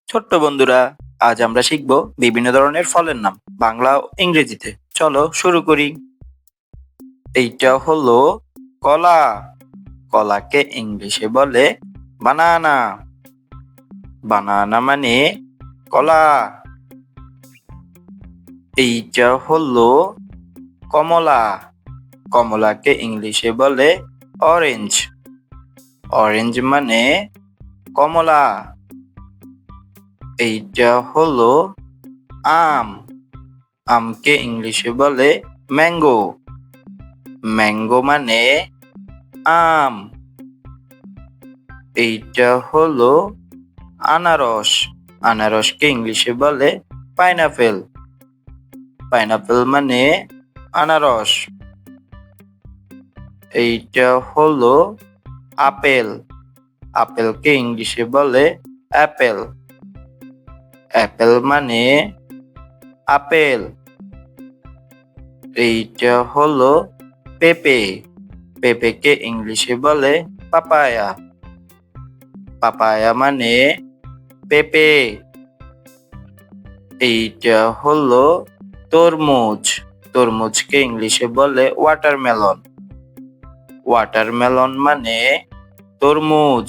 ছোট্ট বন্ধুরা, আজ আমরা শিখব বিভিন্ন ধরনের ফলের নাম বাংলা ও ইংরেজিতে। চলো শুরু করি। এইটা হলো কলা। কলাকে ইংলিশে বলে বানানা। বানানা মানে কলা। এইটা হলো কমলা। কমলাকে ইংলিশে বলে অরেঞ্জ। অরেঞ্জ মানে কমলা। এইটা হলো আম। আমকে ইংলিশে বলে ম্যাঙ্গো। ম্যাঙ্গো মানে আম। এইটা হলো আনারস। আনারসকে ইংলিশে বলে পাইনাপেল। পাইনাপেল মানে আনারস। এইটা হলো আপেল। আপেলকে ইংলিশে বলে অ্যাপেল। অ্যাপেল মানে আপেল। এইটা হলো পেঁপে। পেঁপেকে ইংলিশে বলে পাপায়া। পাপায়া মানে পেঁপে। এইটা হলো তরমুজ। তরমুজকে ইংলিশে বলে ওয়াটারমেলন। ওয়াটারমেলন মানে তরমুজ।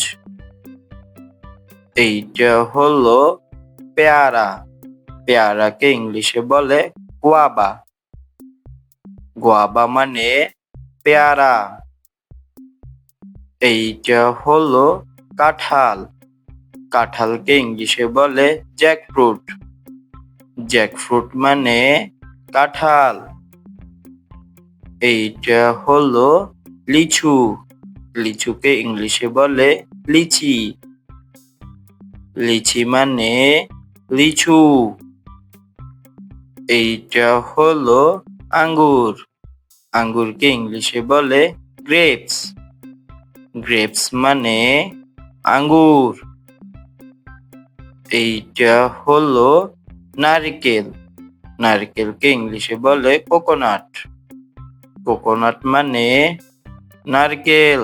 এইটা হলো পেয়ারা। পেয়ারাকে ইংলিশে বলে গুয়াভা। গুয়াভা মানে পেয়ারা। এইটা হলো কাঁঠাল। কাঁঠালকে ইংলিশে বলে জ্যাকফ্রুট। জ্যাকফ্রুট মানে কাঁঠাল। এইটা হলো লিচু। লিচুকে ইংলিশে বলে লিচি। লিচি মানে লিচু। এইটা হলো আঙ্গুর। আঙ্গুরকে ইংলিশে বলে গ্রেপস। গ্রেপস মানে আঙ্গুর। এইটা হলো নারকেল। নারকেলকে ইংলিশে বলে কোকোনাট। কোকোনাট মানে নারকেল।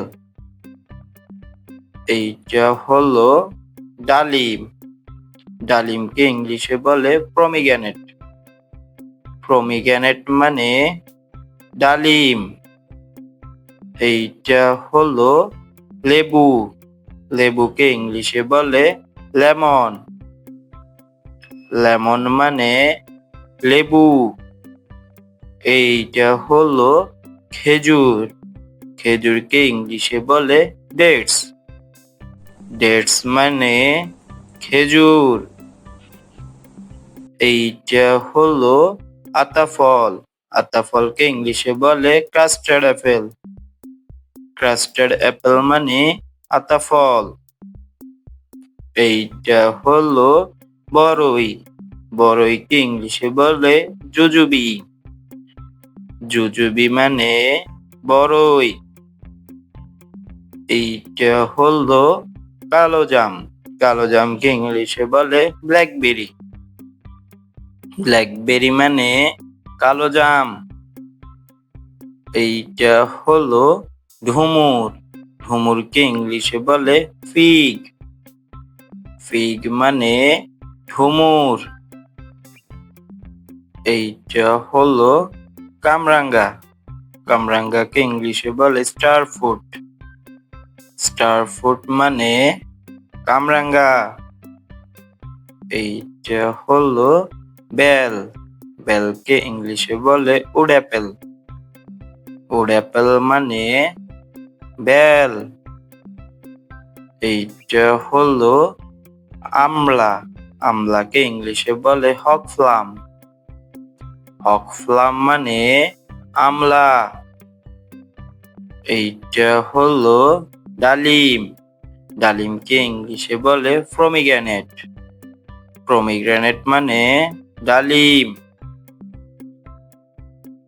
এইটা হলো ডালিম। ডালিমকে ইংলিশে বলে প্রমিগ্রেনেট। প্রমিগ্রেনেট মানে ডালিম। এইটা হলো লেবু। লেবুকে ইংলিশে বলে লেমন। লেমন মানে লেবু। এইটা হলো খেজুর। খেজুরকে ইংলিশে বলে ডেটস। ডেটস মানে খেজুর। এইটা হলো আতাফল। আতাফলকে ইংলিশে বলে কাস্টার্ড অ্যাপেল। কাস্টার্ড অ্যাপেল মানে আতাফল। এইটা হলো বরই। বরইকে ইংলিশে বলে জুজুবি। জুজুবি মানে বরই। এইটা হলো কালো জাম। কালো জামকে ইংলিশে বলে ব্ল্যাকবেরি। ব্ল্যাকবেরি মানে কালো জাম। এইটা হলো ঢুমুর। ঢুমুরকে ইংলিশে বলে ফিগ। ফিগ মানে ঢুমুর। এইটা হলো কামরাঙ্গা। কামরাঙ্গাকে ইংলিশে বলে স্টার ফ্রুট। স্টার ফ্রুট মানে কামরাঙ্গা। এইটা হলো বেল। বেলকে ইংলিশে বলে উড অ্যাপেল। উড অ্যাপেল মানে বেল। এইটা হলো আমলা। আমলাকে ইংলিশে বলে হক প্লাম। হক প্লাম মানে আমলা। এইটা হলো ডালিম। ডালিমকে ইংলিশে বলে প্রমিগ্রেনেট। প্রমিগ্রেনেট মানে ডালিম।